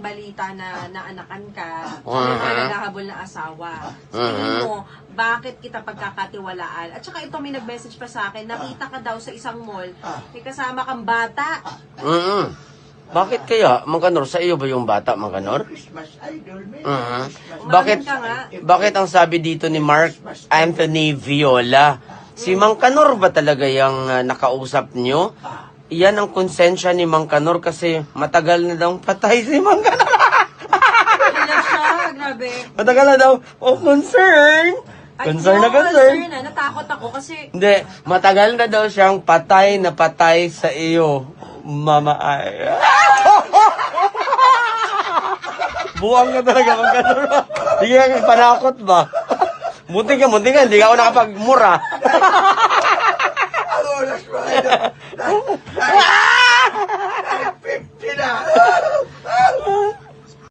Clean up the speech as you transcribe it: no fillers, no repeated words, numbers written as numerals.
balita na naanakan ka, may mga naghahabol na asawa. So, tingin mo, bakit kita pagkakatiwalaan? At saka ito may nag-message pa sa akin, nakita ka daw sa isang mall, may kasama kang bata. Bakit kaya, Mang Kanor, sa iyo ba yung bata, Mang Kanor? Christmas idol, man. Bakit ang sabi dito ni Mark Anthony Viola, si Mang Kanor ba talaga yung nakausap nyo? Iyan ang konsensya ni Mang Kanor kasi matagal na daw patay si Mang Kanor. Kaya siya, grabe. Matagal na daw, concern. Concern na concern. Na, natakot ako kasi... Hindi, matagal na daw siyang patay na patay sa iyo, Mama Ay. Buwang ka talaga, Mang Kanor. Hindi ka panakot ba? Munti ka, hindi ka ako nakapagmura.